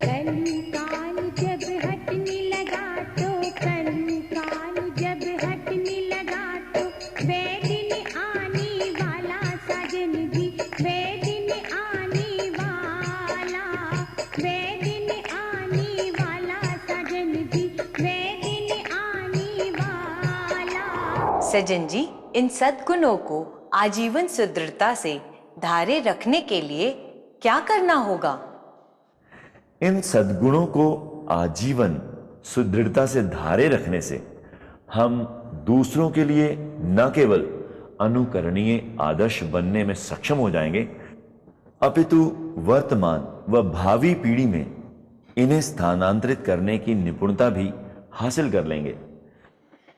कंकाल जब हटने लगा तो कंकाल जब हटने लगा तो वे दिन आने वाला साजन जी, वे दिन आने वाला, वे दिन आने वाला साजन जी, वे दिन आने वाला। सजन जी, इन सद्गुणों को आजीवन सुदृढ़ता से धारे रखने के लिए क्या करना होगा? इन सद्गुणों को आजीवन सुदृढ़ता से धारे रखने से हम दूसरों के लिए न केवल अनुकरणीय आदर्श बनने में सक्षम हो जाएंगे, अपितु वर्तमान व भावी पीढ़ी में इन्हें स्थानांतरित करने की निपुणता भी हासिल कर लेंगे।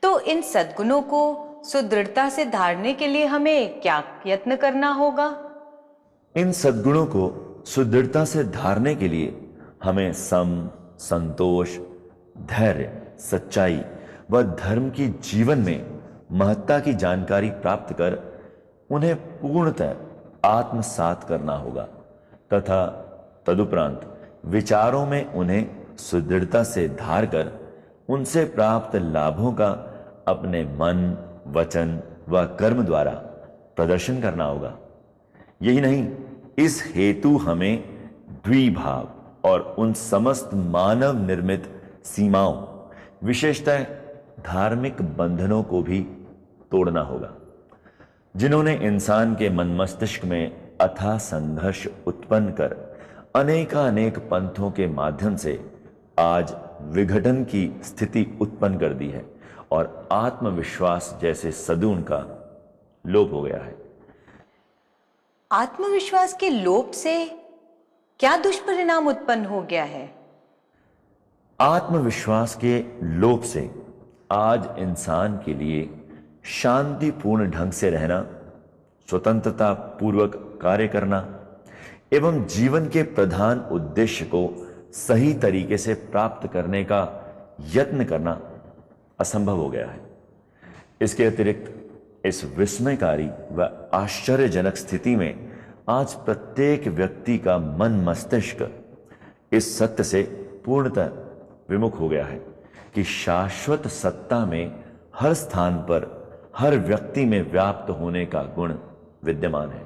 तो इन सद्गुणों को सुदृढ़ता से धारने के लिए हमें क्या यत्न करना होगा? इन सद्गुणों को सुदृढ़ता से धारने के लिए हमें सम, संतोष, धैर्य, सच्चाई व धर्म की जीवन में महत्ता की जानकारी प्राप्त कर उन्हें पूर्णतः आत्मसात करना होगा तथा तदुपरांत विचारों में उन्हें सुदृढ़ता से धार कर उनसे प्राप्त लाभों का अपने मन, वचन व कर्म द्वारा प्रदर्शन करना होगा। यही नहीं, इस हेतु हमें द्विभाव और उन समस्त मानव निर्मित सीमाओं, विशेषतः धार्मिक बंधनों को भी तोड़ना होगा, जिन्होंने इंसान के मन मस्तिष्क में अथाह संघर्ष उत्पन्न कर अनेकानेक पंथों के माध्यम से आज विघटन की स्थिति उत्पन्न कर दी है और आत्मविश्वास जैसे सद्गुण का लोप हो गया है। आत्मविश्वास के लोप से क्या दुष्परिणाम उत्पन्न हो गया है? आत्मविश्वास के लोप से आज इंसान के लिए शांतिपूर्ण ढंग से रहना, स्वतंत्रता पूर्वक कार्य करना एवं जीवन के प्रधान उद्देश्य को सही तरीके से प्राप्त करने का यत्न करना असंभव हो गया है। इसके अतिरिक्त इस विस्मयकारी व आश्चर्यजनक स्थिति में आज प्रत्येक व्यक्ति का मन मस्तिष्क इस सत्य से पूर्णतः विमुख हो गया है कि शाश्वत सत्ता में हर स्थान पर हर व्यक्ति में व्याप्त होने का गुण विद्यमान है।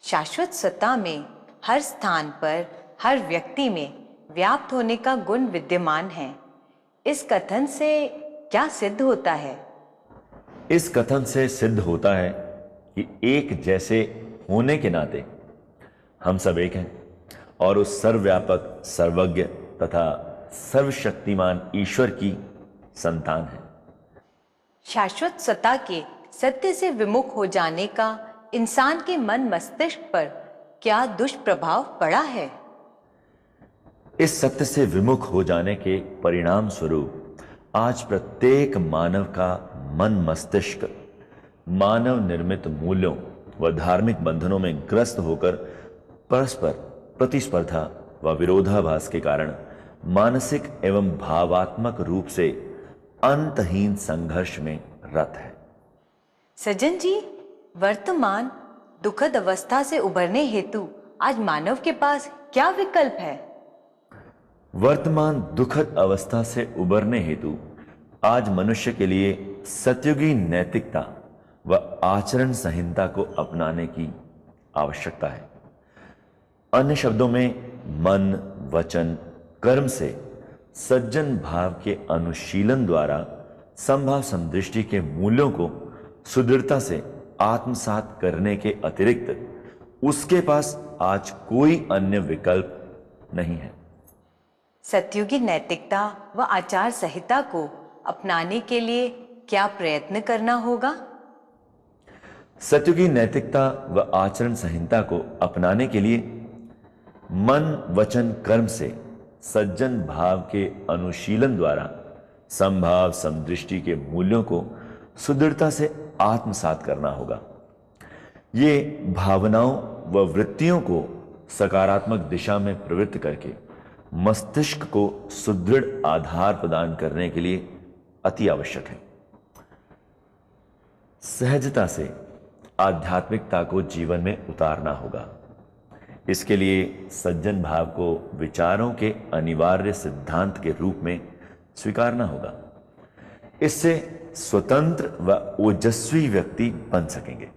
शाश्वत सत्ता में हर स्थान पर हर व्यक्ति में व्याप्त होने का गुण विद्यमान है। इस कथन से क्या सिद्ध होता है? इस कथन से सिद्ध होता है कि एक जैसे होने के नाते हम सब एक हैं और उस सर्वव्यापक, सर्वज्ञ तथा सर्वशक्तिमान ईश्वर की संतान है। शाश्वत सत्ता के सत्य से विमुख हो जाने का इंसान के मन मस्तिष्क पर क्या दुष्प्रभाव पड़ा है? इस सत्य से विमुख हो जाने के परिणाम स्वरूप आज प्रत्येक मानव का मन मस्तिष्क मानव निर्मित मूल्यों व धार्मिक बंधनों में ग्रस्त होकर परस्पर प्रतिस्पर्धा व विरोधाभास के कारण मानसिक एवं भावात्मक रूप से अंतहीन संघर्ष में रत है। सज्जन जी, वर्तमान दुखद अवस्था से उबरने हेतु आज मानव के पास क्या विकल्प है? वर्तमान दुखद अवस्था से उबरने हेतु आज मनुष्य के लिए सतयुगी नैतिकता व आचरण संहिता को अपनाने की आवश्यकता है। अन्य शब्दों में मन, वचन, कर्म से सज्जन भाव के अनुशीलन द्वारा संभाव समदृष्टि के मूल्यों को सुदृढ़ता से आत्मसात करने के अतिरिक्त उसके पास आज कोई अन्य विकल्प नहीं है। सतयुगी नैतिकता व आचार संहिता को अपनाने के लिए क्या प्रयत्न करना होगा? सतयुगी नैतिकता व आचरण संहिता को अपनाने के लिए मन, वचन, कर्म से सज्जन भाव के अनुशीलन द्वारा संभाव समदृष्टि के मूल्यों को सुदृढ़ता से आत्मसात करना होगा। ये भावनाओं व वृत्तियों को सकारात्मक दिशा में प्रवृत्त करके मस्तिष्क को सुदृढ़ आधार प्रदान करने के लिए अति आवश्यक है। सहजता से आध्यात्मिकता को जीवन में उतारना होगा। इसके लिए सज्जन भाव को विचारों के अनिवार्य सिद्धांत के रूप में स्वीकारना होगा। इससे स्वतंत्र व ओजस्वी व्यक्ति बन सकेंगे।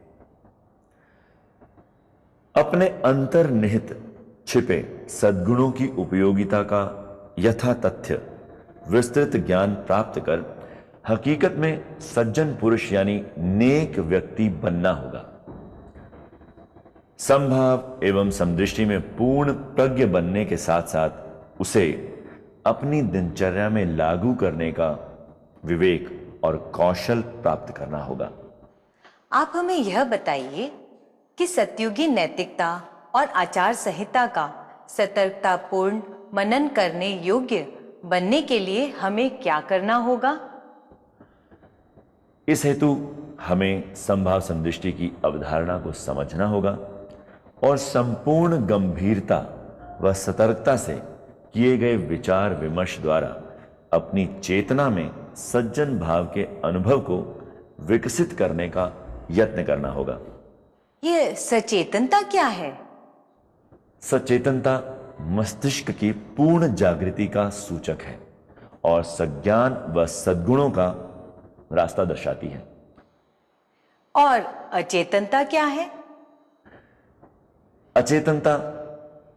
अपने अंतर्निहित छिपे सद्गुणों की उपयोगिता का यथा तथ्य विस्तृत ज्ञान प्राप्त कर हकीकत में सज्जन पुरुष यानी नेक व्यक्ति बनना होगा। समभाव एवं समदृष्टि में पूर्ण प्रज्ञ बनने के साथ साथ उसे अपनी दिनचर्या में लागू करने का विवेक और कौशल प्राप्त करना होगा। आप हमें यह बताइए कि सतयुगी नैतिकता और आचार संहिता का सतर्कतापूर्ण मनन करने योग्य बनने के लिए हमें क्या करना होगा? इस हेतु हमें समभाव समदृष्टि की अवधारणा को समझना होगा और संपूर्ण गंभीरता व सतर्कता से किए गए विचार विमर्श द्वारा अपनी चेतना में सज्जन भाव के अनुभव को विकसित करने का यत्न करना होगा। यह सचेतनता क्या है? सचेतनता मस्तिष्क की पूर्ण जागृति का सूचक है और सज्ञान व सद्गुणों का रास्ता दर्शाती है। और अचेतनता क्या है? अचेतनता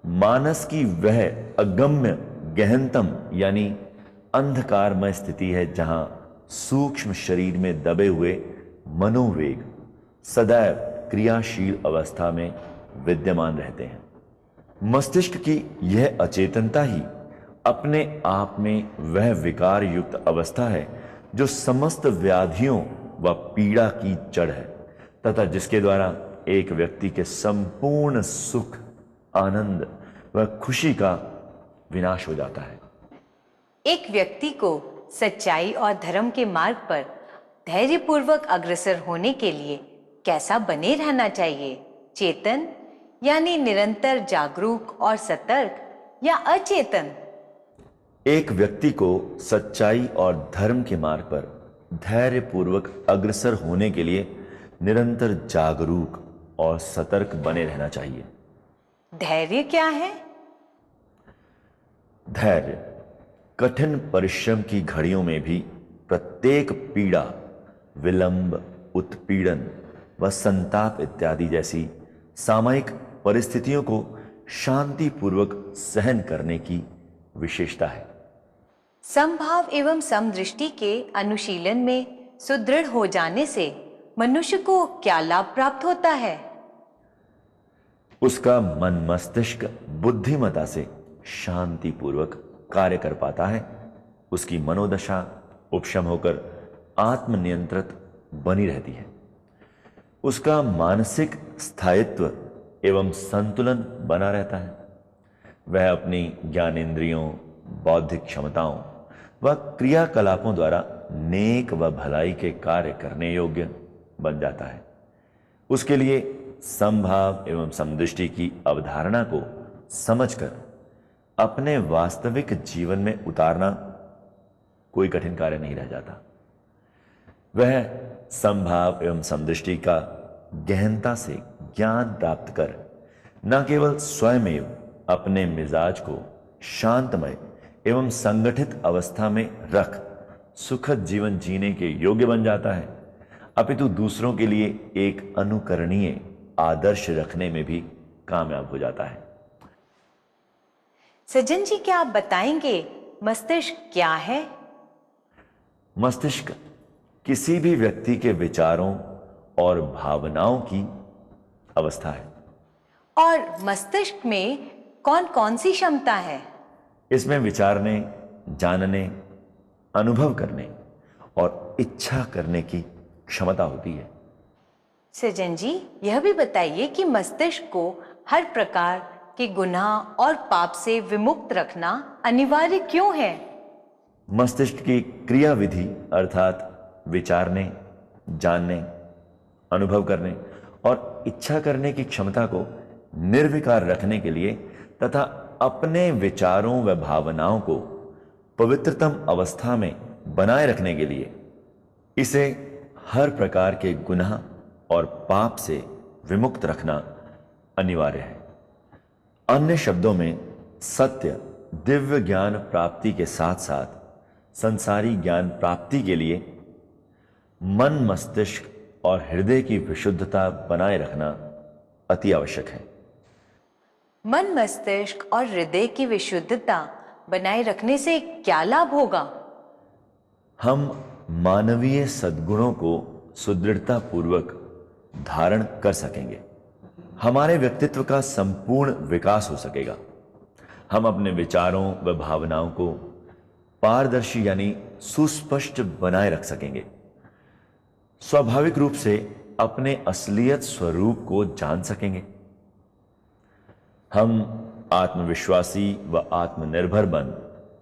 मानस की वह अगम्य गहनतम यानी अंधकारमय स्थिति है जहां सूक्ष्म शरीर में दबे हुए मनोवेग सदैव क्रियाशील अवस्था में विद्यमान रहते हैं। मस्तिष्क की यह अचेतनता ही अपने आप में वह विकार युक्त अवस्था है जो समस्त व्याधियों व पीड़ा की जड़ है तथा जिसके द्वारा एक व्यक्ति के संपूर्ण सुख, आनंद व खुशी का विनाश हो जाता है। एक व्यक्ति को सच्चाई और धर्म के मार्ग पर धैर्यपूर्वक अग्रसर होने के लिए कैसा बने रहना चाहिए? चेतन यानी निरंतर जागरूक और सतर्क, या अचेतन? एक व्यक्ति को सच्चाई और धर्म के मार्ग पर धैर्यपूर्वक अग्रसर होने के लिए निरंतर जागरूक और सतर्क बने रहना चाहिए। धैर्य क्या है? धैर्य कठिन परिश्रम की घड़ियों में भी प्रत्येक पीड़ा, विलंब, उत्पीड़न व संताप इत्यादि जैसी सामयिक परिस्थितियों को शांतिपूर्वक सहन करने की विशेषता है। समभाव एवं समदृष्टि के अनुशीलन में सुदृढ़ हो जाने से मनुष्य को क्या लाभ प्राप्त होता है? उसका मन मस्तिष्क बुद्धिमता से शांतिपूर्वक कार्य कर पाता है। उसकी मनोदशा उपशम होकर आत्मनियंत्रित बनी रहती है। उसका मानसिक स्थायित्व एवं संतुलन बना रहता है। वह अपनी ज्ञानेंद्रियों, बौद्धिक क्षमताओं व क्रियाकलापों द्वारा नेक व भलाई के कार्य करने योग्य बन जाता है। उसके लिए समभाव एवं समदृष्टि की अवधारणा को समझकर अपने वास्तविक जीवन में उतारना कोई कठिन कार्य नहीं रह जाता। वह समभाव एवं समदृष्टि का गहनता से ज्ञान प्राप्त कर न केवल स्वयं अपने मिजाज को शांतमय एवं संगठित अवस्था में रख सुखद जीवन जीने के योग्य बन जाता है, अपितु दूसरों के लिए एक अनुकरणीय आदर्श रखने में भी कामयाब हो जाता है। सज्जन जी, क्या आप बताएंगे मस्तिष्क क्या है? मस्तिष्क किसी भी व्यक्ति के विचारों और भावनाओं की अवस्था है। और मस्तिष्क में कौन कौन सी क्षमता है? इसमें विचारने, जानने, अनुभव करने और इच्छा करने की क्षमता होती है। सज्जन जी, यह भी बताइए कि मस्तिष्क को हर प्रकार के गुनाह और पाप से विमुक्त रखना अनिवार्य क्यों है? मस्तिष्क की क्रिया विधि अर्थात विचारने, जानने, अनुभव करने और इच्छा करने की क्षमता को निर्विकार रखने के लिए तथा अपने विचारों व भावनाओं को पवित्रतम अवस्था में बनाए रखने के लिए इसे हर प्रकार के गुनाह और पाप से विमुक्त रखना अनिवार्य है। अन्य शब्दों में सत्य दिव्य ज्ञान प्राप्ति के साथ साथ संसारी ज्ञान प्राप्ति के लिए मन, मस्तिष्क और हृदय की विशुद्धता बनाए रखना अति आवश्यक है। मन, मस्तिष्क और हृदय की विशुद्धता बनाए रखने से क्या लाभ होगा? हम मानवीय सद्गुणों को सुदृढ़ता पूर्वक धारण कर सकेंगे। हमारे व्यक्तित्व का संपूर्ण विकास हो सकेगा। हम अपने विचारों व भावनाओं को पारदर्शी यानी सुस्पष्ट बनाए रख सकेंगे। स्वाभाविक रूप से अपने असलियत स्वरूप को जान सकेंगे। हम आत्मविश्वासी व आत्मनिर्भर बन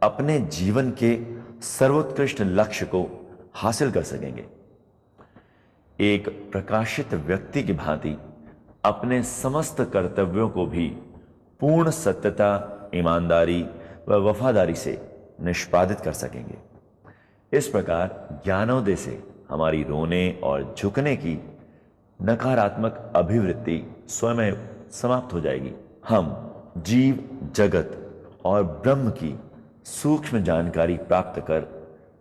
अपने जीवन के सर्वोत्कृष्ट लक्ष्य को हासिल कर सकेंगे। एक प्रकाशित व्यक्ति की भांति अपने समस्त कर्तव्यों को भी पूर्ण सत्यता, ईमानदारी व वफादारी से निष्पादित कर सकेंगे। इस प्रकार ज्ञानोदय से हमारी रोने और झुकने की नकारात्मक अभिवृत्ति स्वयं समाप्त हो जाएगी। हम जीव, जगत और ब्रह्म की सूक्ष्म जानकारी प्राप्त कर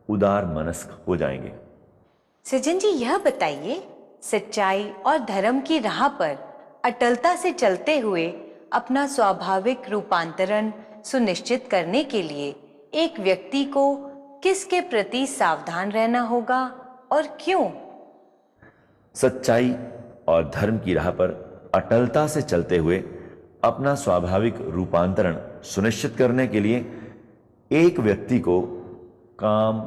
उदार मनस्क हो जाएंगे। सज्जन जी, यह बताइए, सच्चाई और धर्म की राह पर अटलता से चलते हुए अपना स्वाभाविक रूपांतरण सुनिश्चित करने के लिए एक व्यक्ति को किसके प्रति सावधान रहना होगा और क्यों? सच्चाई और धर्म की राह पर अटलता से चलते हुए अपना स्वाभाविक रूपांतरण सुनिश्चित करने के लिए एक व्यक्ति को काम,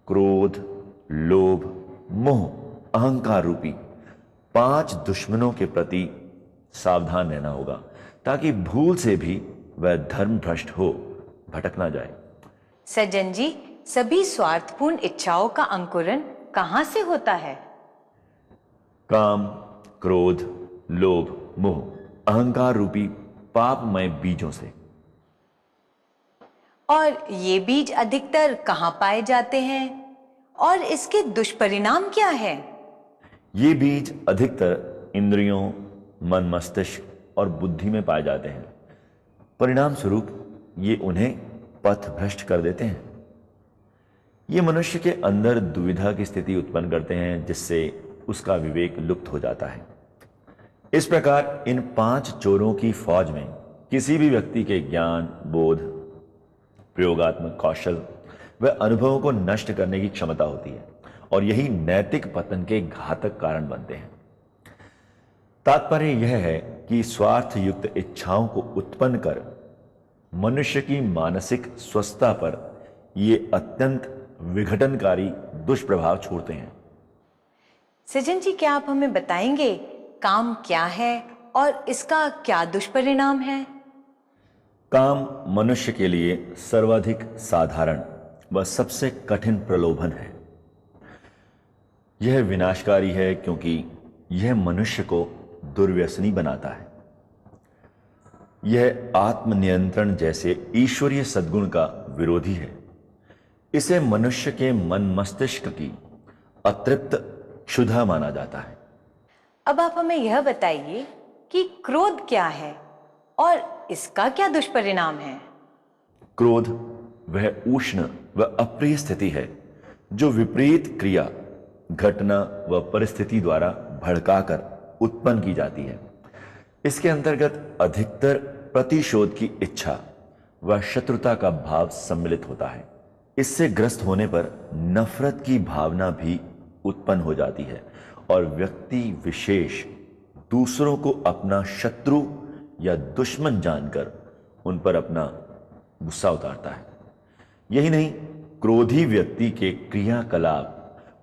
क्रोध, लोभ, मोह, अहंकार रूपी 5 दुश्मनों के प्रति सावधान रहना होगा, ताकि भूल से भी वह धर्म भ्रष्ट हो भटक ना जाए। सज्जन जी, सभी स्वार्थपूर्ण इच्छाओं का अंकुरण कहां से होता है? काम, क्रोध, लोभ, मोह, अहंकार रूपी पापमय बीजों से। और ये बीज अधिकतर कहां पाए जाते हैं और इसके दुष्परिणाम क्या है? ये बीज अधिकतर इंद्रियों, मन, मस्तिष्क और बुद्धि में पाए जाते हैं। परिणाम स्वरूप ये उन्हें पथ भ्रष्ट कर देते हैं। ये मनुष्य के अंदर दुविधा की स्थिति उत्पन्न करते हैं, जिससे उसका विवेक लुप्त हो जाता है। इस प्रकार इन 5 चोरों की फौज में किसी भी व्यक्ति के ज्ञान, बोध, प्रयोगात्मक कौशल व अनुभवों को नष्ट करने की क्षमता होती है, और यही नैतिक पतन के घातक कारण बनते हैं। तात्पर्य यह है कि स्वार्थ युक्त इच्छाओं को उत्पन्न कर मनुष्य की मानसिक स्वस्थता पर ये अत्यंत विघटनकारी दुष्प्रभाव छोड़ते हैं। सज्जन जी, क्या आप हमें बताएंगे काम क्या है और इसका क्या दुष्परिणाम है? काम मनुष्य के लिए सर्वाधिक साधारण व सबसे कठिन प्रलोभन है। यह विनाशकारी है क्योंकि यह मनुष्य को दुर्व्यसनी बनाता है। यह आत्मनियंत्रण जैसे ईश्वरीय सद्गुण का विरोधी है। इसे मनुष्य के मन, मस्तिष्क की अतृप्त क्षुधा माना जाता है। अब आप हमें यह बताइए कि क्रोध क्या है और इसका क्या दुष्परिणाम है? क्रोध वह उष्ण व अप्रिय स्थिति है जो विपरीत क्रिया, घटना व परिस्थिति द्वारा भड़काकर उत्पन्न की जाती है। इसके अंतर्गत अधिकतर प्रतिशोध की इच्छा व शत्रुता का भाव सम्मिलित होता है। इससे ग्रस्त होने पर नफरत की भावना भी उत्पन्न हो जाती है और व्यक्ति विशेष दूसरों को अपना शत्रु या दुश्मन जानकर उन पर अपना गुस्सा उतारता है। यही नहीं, क्रोधी व्यक्ति के क्रियाकलाप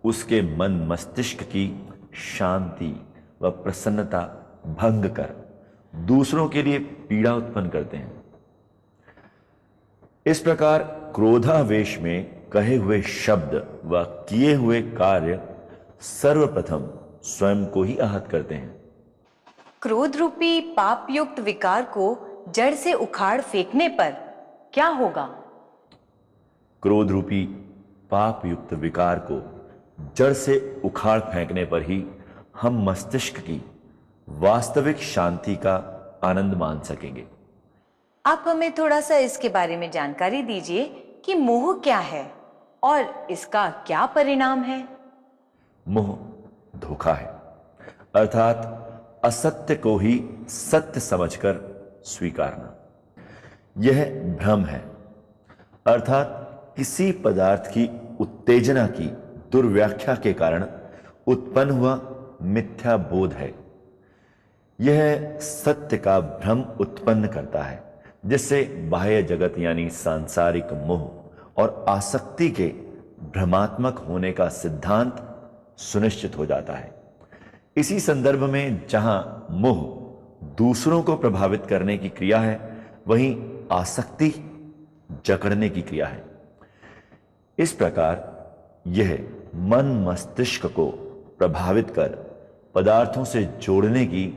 उसके मन, मस्तिष्क की शांति व प्रसन्नता भंग कर दूसरों के लिए पीड़ा उत्पन्न करते हैं। इस प्रकार क्रोधावेश में कहे हुए शब्द व किए हुए कार्य सर्वप्रथम स्वयं को ही आहत करते हैं। क्रोध रूपी पाप युक्त विकार को जड़ से उखाड़ फेंकने पर क्या होगा? क्रोध रूपी पाप युक्त विकार को जड़ से उखाड़ फेंकने पर ही हम मस्तिष्क की वास्तविक शांति का आनंद मान सकेंगे। आप हमें थोड़ा सा इसके बारे में जानकारी दीजिए कि मोह क्या है और इसका क्या परिणाम है। मोह धोखा है, अर्थात असत्य को ही सत्य समझकर स्वीकारना। यह भ्रम है, अर्थात किसी पदार्थ की उत्तेजना की दुर्व्याख्या के कारण उत्पन्न हुआ मिथ्या बोध है। यह सत्य का भ्रम उत्पन्न करता है, जिससे बाह्य जगत यानी सांसारिक मोह और आसक्ति के भ्रमात्मक होने का सिद्धांत सुनिश्चित हो जाता है। इसी संदर्भ में जहां मोह दूसरों को प्रभावित करने की क्रिया है, वहीं आसक्ति जकड़ने की क्रिया है। इस प्रकार यह मन मस्तिष्क को प्रभावित कर पदार्थों से जोड़ने की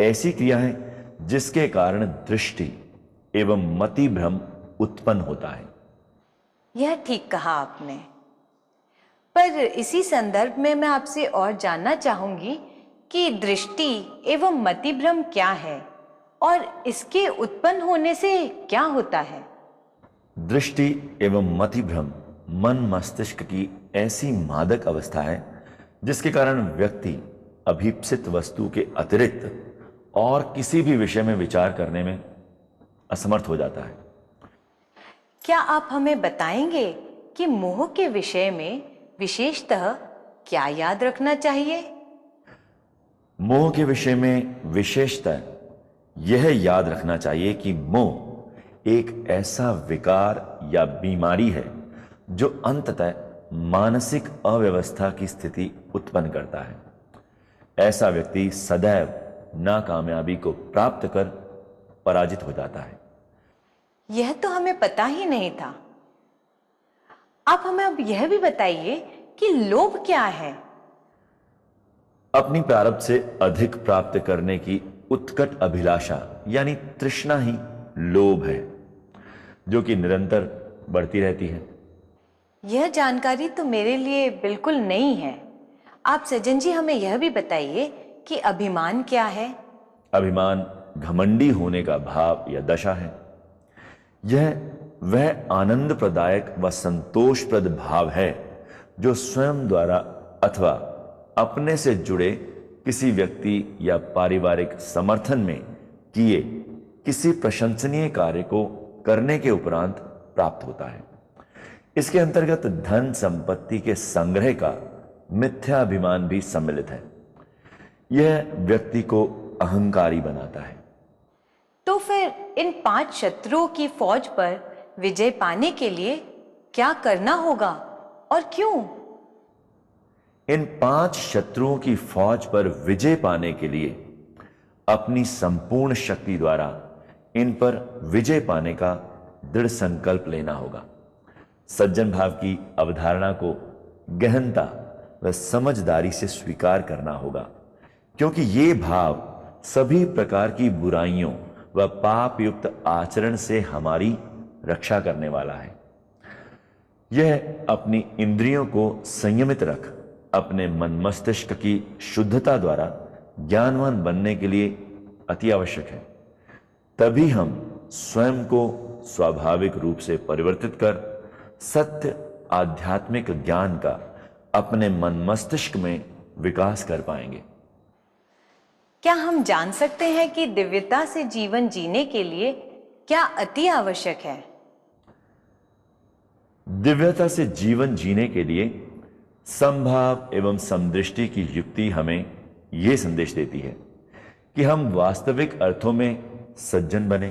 ऐसी क्रिया है जिसके कारण दृष्टि एवं मति भ्रम उत्पन्न होता है। यह ठीक कहा आपने। पर इसी संदर्भ में मैं आपसे और जानना चाहूंगी कि दृष्टि एवं मति भ्रम क्या है और इसके उत्पन्न होने से क्या होता है। दृष्टि एवं मति भ्रम मन मस्तिष्क की ऐसी मादक अवस्था है जिसके कारण व्यक्ति अभीप्सित वस्तु के अतिरिक्त और किसी भी विषय में विचार करने में असमर्थ हो जाता है। क्या आप हमें बताएंगे कि मोह के विषय में विशेषतः क्या याद रखना चाहिए। मोह के विषय में विशेषतः यह याद रखना चाहिए कि मोह एक ऐसा विकार या बीमारी है जो अंततः मानसिक अव्यवस्था की स्थिति उत्पन्न करता है। ऐसा व्यक्ति सदैव नाकामयाबी को प्राप्त कर पराजित हो जाता है। यह तो हमें पता ही नहीं था। आप हमें अब यह भी बताइए कि लोभ क्या है। अपनी प्रारब्ध से अधिक प्राप्त करने की उत्कट अभिलाषा यानी तृष्णा ही लोभ है, जो कि निरंतर बढ़ती रहती है। यह जानकारी तो मेरे लिए बिल्कुल नई है। आप सज्जन जी हमें यह भी बताइए कि अभिमान क्या है। अभिमान घमंडी होने का भाव या दशा है। यह वह आनंद प्रदायक व संतोषप्रद भाव है जो स्वयं द्वारा अथवा अपने से जुड़े किसी व्यक्ति या पारिवारिक समर्थन में किए किसी प्रशंसनीय कार्य को करने के उपरांत प्राप्त होता है। इसके अंतर्गत धन संपत्ति के संग्रह का मिथ्याभिमान भी सम्मिलित है। यह व्यक्ति को अहंकारी बनाता है। तो फिर इन 5 शत्रुओं की फौज पर विजय पाने के लिए क्या करना होगा और क्यों। इन 5 शत्रुओं की फौज पर विजय पाने के लिए अपनी संपूर्ण शक्ति द्वारा इन पर विजय पाने का दृढ़ संकल्प लेना होगा। सज्जन भाव की अवधारणा को गहनता व समझदारी से स्वीकार करना होगा, क्योंकि ये भाव सभी प्रकार की बुराइयों व पाप युक्त आचरण से हमारी रक्षा करने वाला है। यह अपनी इंद्रियों को संयमित रख अपने मन मस्तिष्क की शुद्धता द्वारा ज्ञानवान बनने के लिए अति आवश्यक है। तभी हम स्वयं को स्वाभाविक रूप से परिवर्तित कर सत्य आध्यात्मिक ज्ञान का अपने मन मस्तिष्क में विकास कर पाएंगे। क्या हम जान सकते हैं कि दिव्यता से जीवन जीने के लिए क्या अति आवश्यक है। दिव्यता से जीवन जीने के लिए समभाव एवं समदृष्टि की युक्ति हमें यह संदेश देती है कि हम वास्तविक अर्थों में सज्जन बने,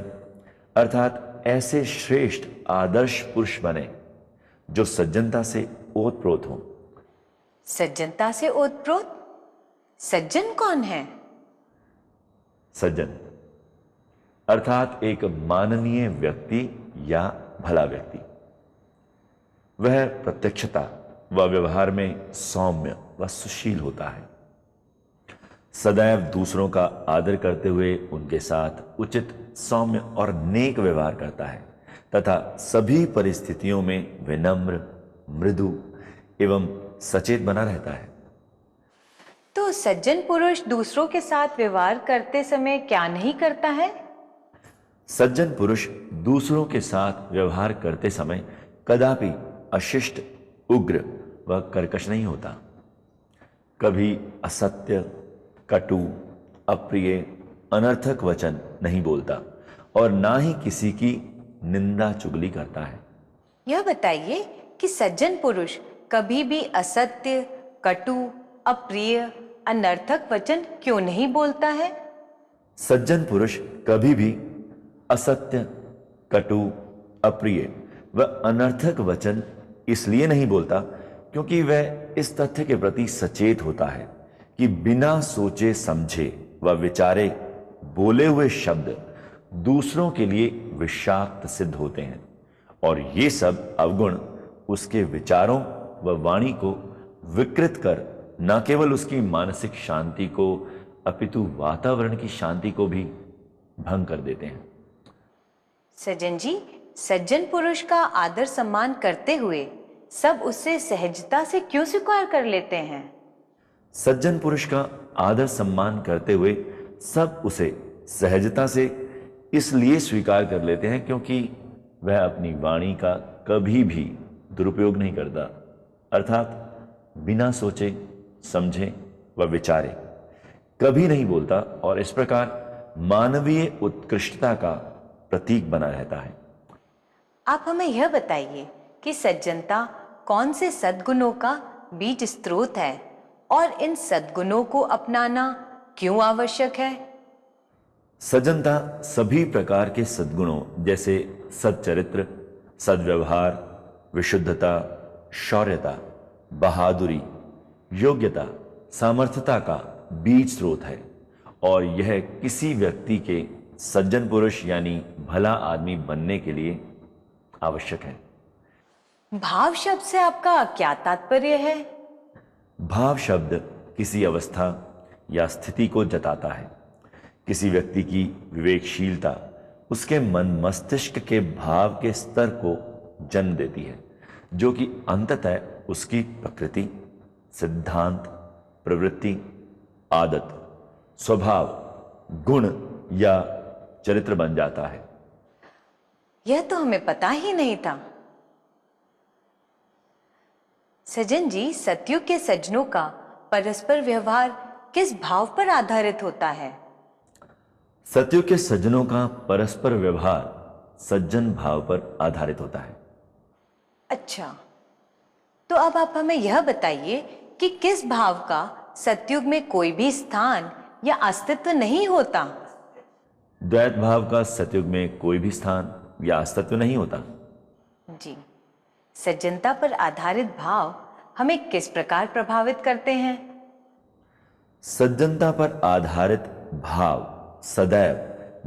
अर्थात ऐसे श्रेष्ठ आदर्श पुरुष बने जो सज्जनता से ओतप्रोत हों। सज्जनता से ओतप्रोत? सज्जन कौन है? सज्जन अर्थात एक माननीय व्यक्ति या भला व्यक्ति। वह प्रत्यक्षता व व्यवहार में सौम्य व सुशील होता है। सदैव दूसरों का आदर करते हुए उनके साथ उचित, सौम्य और नेक व्यवहार करता है तथा सभी परिस्थितियों में विनम्र, मृदु एवं सचेत बना रहता है। तो सज्जन पुरुष दूसरों के साथ व्यवहार करते समय क्या नहीं करता है? सज्जन पुरुष दूसरों के साथ व्यवहार करते समय कदापि अशिष्ट, उग्र व कर्कश नहीं होता। कभी असत्य, कटु, अप्रिय, अनर्थक वचन नहीं बोलता और ना ही किसी की निंदा चुगली करता है। यह बताइए कि सज्जन पुरुष कभी भी असत्य, कटु, अप्रिय, अनर्थक वचन क्यों नहीं बोलता है? सज्जन पुरुष कभी भी असत्य, कटु, अप्रिय व अनर्थक वचन इसलिए नहीं बोलता क्योंकि वह इस तथ्य के प्रति सचेत होता है कि बिना सोचे समझे व विचारे बोले हुए शब्द दूसरों के लिए विषाक्त सिद्ध होते हैं और ये सब अवगुण उसके विचारों व वाणी को विकृत कर न केवल उसकी मानसिक शांति को अपितु वातावरण की शांति को भी भंग कर देते हैं। सज्जन जी, सज्जन पुरुष का आदर सम्मान करते हुए सब उससे सहजता से क्यों स्वीकार कर लेते हैं? सज्जन पुरुष का आदर सम्मान करते हुए सब उसे सहजता से इसलिए स्वीकार कर लेते हैं क्योंकि वह अपनी वाणी का कभी भी दुरुपयोग नहीं करता, अर्थात बिना सोचे समझे व विचारे कभी नहीं बोलता और इस प्रकार मानवीय उत्कृष्टता का प्रतीक बना रहता है। आप हमें यह बताइए कि सज्जनता कौन से सद्गुणों का बीज स्रोत है और इन सद्गुणों को अपनाना क्यों आवश्यक है? सज्जनता सभी प्रकार के सद्गुणों जैसे सच्चरित्र, सद्व्यवहार, विशुद्धता, शौर्यता, बहादुरी, योग्यता, सामर्थ्यता का बीज स्रोत है और यह किसी व्यक्ति के सज्जन पुरुष यानी भला आदमी बनने के लिए आवश्यक है। भाव शब्द से आपका क्या तात्पर्य है? भाव शब्द किसी अवस्था या स्थिति को जताता है। किसी व्यक्ति की विवेकशीलता उसके मन मस्तिष्क के भाव के स्तर को जन्म देती है, जो कि अंततः उसकी प्रकृति, सिद्धांत, प्रवृत्ति, आदत, स्वभाव, गुण या चरित्र बन जाता है। यह तो हमें पता ही नहीं था। सज्जन जी, सतयुग के सज्जनों का परस्पर व्यवहार किस भाव पर आधारित होता है? सतयुग के सज्जनों का परस्पर व्यवहार सज्जन भाव पर आधारित होता है। अच्छा, तो अब आप हमें यह बताइए कि किस भाव का सतयुग में कोई भी स्थान या अस्तित्व नहीं होता? द्वैत भाव का सतयुग में कोई भी स्थान या अस्तित्व नहीं होता। जी, सज्जनता पर आधारित भाव हमें किस प्रकार प्रभावित करते हैं? सज्जनता पर आधारित भाव सदैव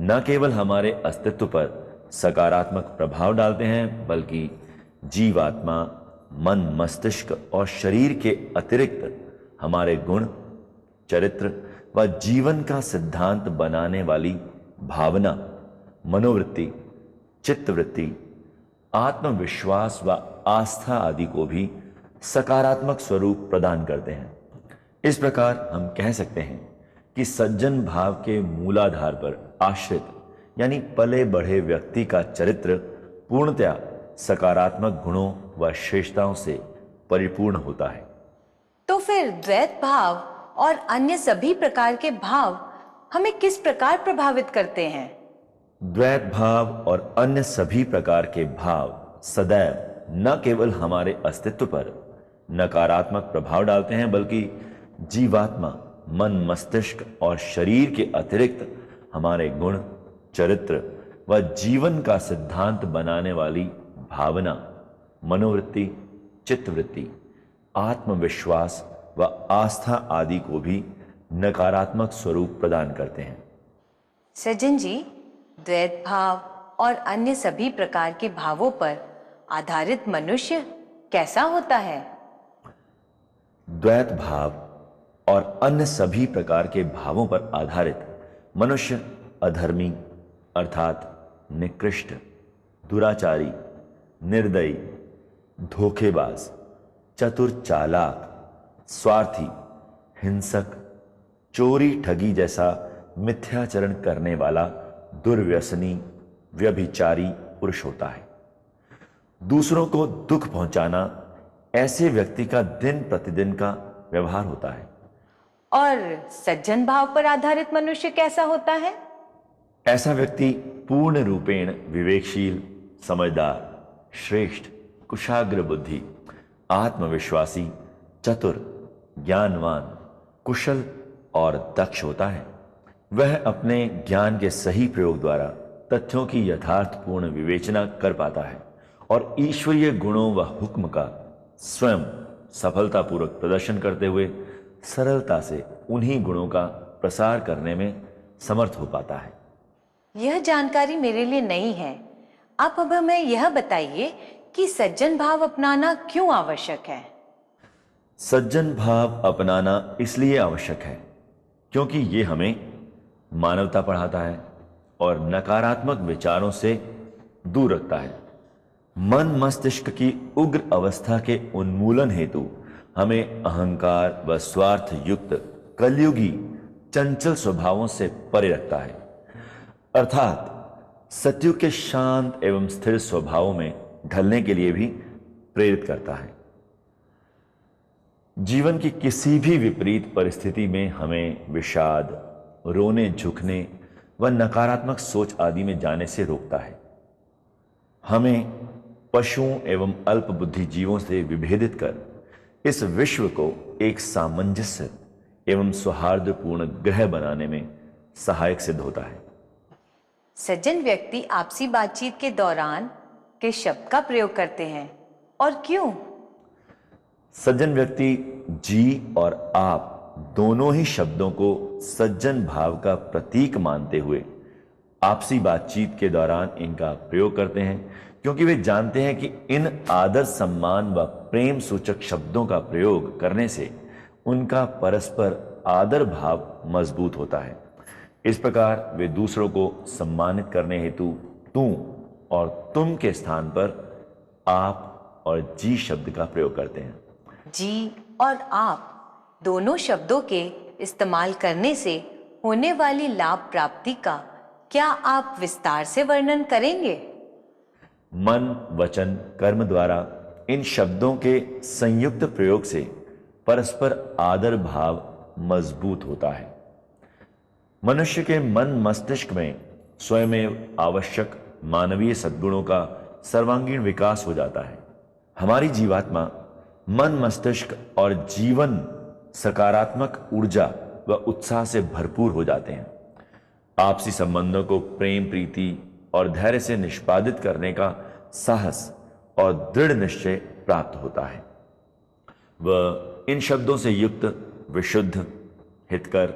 न केवल हमारे अस्तित्व पर सकारात्मक प्रभाव डालते हैं बल्कि जीवात्मा, मन, मस्तिष्क और शरीर के अतिरिक्त हमारे गुण, चरित्र व जीवन का सिद्धांत बनाने वाली भावना, मनोवृत्ति, चित्तवृत्ति, आत्मविश्वास व आस्था आदि को भी सकारात्मक स्वरूप प्रदान करते हैं। इस प्रकार हम कह सकते हैं कि सज्जन भाव के मूलाधार पर आश्रित यानी पले बढ़े व्यक्ति का चरित्र पूर्णतया सकारात्मक गुणों व श्रेष्ठताओं से परिपूर्ण होता है। तो फिर द्वैत भाव और अन्य सभी प्रकार के भाव हमें किस प्रकार प्रभावित करते हैं? द्वैत भाव और अन्य सभी प्रकार के भाव सदैव न केवल हमारे अस्तित्व पर नकारात्मक प्रभाव डालते हैं बल्कि जीवात्मा, मन, मस्तिष्क और शरीर के अतिरिक्त हमारे गुण, चरित्र व जीवन का सिद्धांत बनाने वाली भावना, मनोवृत्ति, चित्तवृत्ति, आत्मविश्वास व आस्था आदि को भी नकारात्मक स्वरूप प्रदान करते हैं। सज्जन जी, द्वैत भाव और अन्य सभी प्रकार के भावों पर आधारित मनुष्य कैसा होता है? द्वैत भाव और अन्य सभी प्रकार के भावों पर आधारित मनुष्य अधर्मी अर्थात निकृष्ट, दुराचारी, निर्दयी, धोखेबाज, चतुर, चालाक, स्वार्थी, हिंसक, चोरी, ठगी जैसा मिथ्याचरण करने वाला, दुर्व्यसनी, व्यभिचारी पुरुष होता है। दूसरों को दुख पहुंचाना ऐसे व्यक्ति का दिन प्रतिदिन का व्यवहार होता है। और सज्जन भाव पर आधारित मनुष्य कैसा होता है? ऐसा व्यक्ति पूर्ण रूपेण विवेकशील, समझदार, श्रेष्ठ, कुशाग्र बुद्धि, आत्मविश्वासी, चतुर, ज्ञानवान, कुशल और दक्ष होता है। वह अपने ज्ञान के सही प्रयोग द्वारा तथ्यों की यथार्थपूर्ण विवेचना कर पाता है और ईश्वरीय गुणों व हुक्म का स्वयं सफलतापूर्वक प्रदर्शन करते हुए सरलता से उन्हीं गुणों का प्रसार करने में समर्थ हो पाता है। यह जानकारी मेरे लिए नई है। आप अब हमें यह बताइए कि सज्जन भाव अपनाना क्यों आवश्यक है? सज्जन भाव अपनाना इसलिए आवश्यक है क्योंकि ये हमें मानवता पढ़ाता है और नकारात्मक विचारों से दूर रखता है। मन मस्तिष्क की उग्र अवस्था के उन्मूलन हेतु हमें अहंकार व स्वार्थ युक्त कलयुगी चंचल स्वभावों से परे रखता है, अर्थात सत्युग के शांत एवं स्थिर स्वभावों में ढलने के लिए भी प्रेरित करता है। जीवन की किसी भी विपरीत परिस्थिति में हमें विषाद, रोने झुकने व नकारात्मक सोच आदि में जाने से रोकता है। हमें पशुओं एवं अल्प बुद्धि जीवों से विभेदित कर इस विश्व को एक सामंजस्य एवं सौहार्दपूर्ण ग्रह बनाने में सहायक सिद्ध होता है। सज्जन व्यक्ति आपसी बातचीत के दौरान किस शब्द का प्रयोग करते हैं और क्यों? सज्जन व्यक्ति जी और आप दोनों ही शब्दों को सज्जन भाव का प्रतीक मानते हुए आपसी बातचीत के दौरान इनका प्रयोग करते हैं, क्योंकि वे जानते हैं कि इन आदर, सम्मान व प्रेम सूचक शब्दों का प्रयोग करने से उनका परस्पर आदर भाव मजबूत होता है। इस प्रकार वे दूसरों को सम्मानित करने हेतु तू और तुम के स्थान पर आप और जी शब्द का प्रयोग करते हैं। जी और आप दोनों शब्दों के इस्तेमाल करने से होने वाली लाभ प्राप्ति का क्या आप विस्तार से वर्णन करेंगे? मन, वचन, कर्म द्वारा इन शब्दों के संयुक्त प्रयोग से परस्पर आदर भाव मजबूत होता है। मनुष्य के मन मस्तिष्क में स्वयं आवश्यक मानवीय सद्गुणों का सर्वांगीण विकास हो जाता है। हमारी जीवात्मा, मन, मस्तिष्क और जीवन सकारात्मक ऊर्जा व उत्साह से भरपूर हो जाते हैं। आपसी संबंधों को प्रेम, प्रीति और धैर्य से निष्पादित करने का साहस और दृढ़ निश्चय प्राप्त होता है। वह इन शब्दों से युक्त विशुद्ध, हितकर,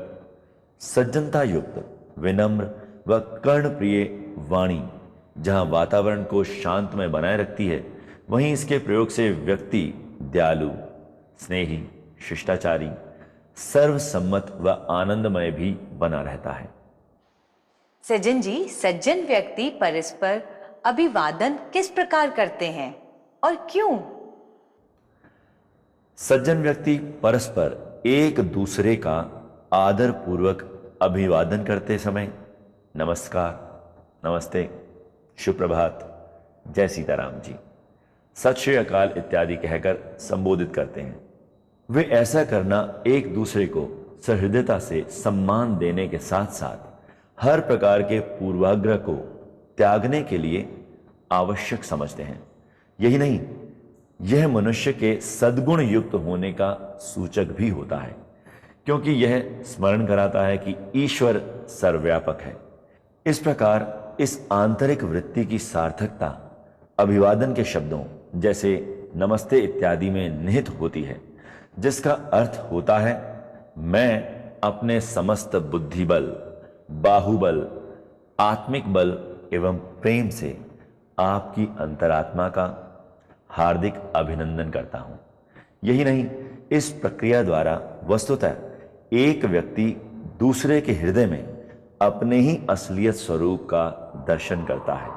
सज्जनता युक्त, विनम्र व कर्णप्रिय वाणी जहां वातावरण को शांतमय बनाए रखती है, वहीं इसके प्रयोग से व्यक्ति दयालु, स्नेही, शिष्टाचारी, सर्वसम्मत व आनंदमय भी बना रहता है। सज्जन जी, सज्जन व्यक्ति परस्पर अभिवादन किस प्रकार करते हैं और क्यों? सज्जन व्यक्ति परस्पर एक दूसरे का आदर पूर्वक अभिवादन करते समय नमस्कार, नमस्ते, सुप्रभात, जय सीताराम जी, सत श्री अकाल इत्यादि कहकर संबोधित करते हैं। वे ऐसा करना एक दूसरे को सहृदयता से सम्मान देने के साथ साथ हर प्रकार के पूर्वाग्रह को त्यागने के लिए आवश्यक समझते हैं। यही नहीं, यह मनुष्य के सद्गुण युक्त होने का सूचक भी होता है, क्योंकि यह स्मरण कराता है कि ईश्वर सर्वव्यापक है। इस प्रकार इस आंतरिक वृत्ति की सार्थकता अभिवादन के शब्दों जैसे नमस्ते इत्यादि में निहित होती है, जिसका अर्थ होता है, मैं अपने समस्त बुद्धिबल, बाहुबल, आत्मिक बल एवं प्रेम से आपकी अंतरात्मा का हार्दिक अभिनंदन करता हूं। यही नहीं, इस प्रक्रिया द्वारा वस्तुतः एक व्यक्ति दूसरे के हृदय में अपने ही असलियत स्वरूप का दर्शन करता है।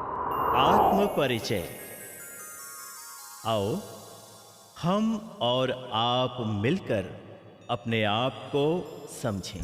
आत्म परिचय। आओ हम और आप मिलकर अपने आप को समझें।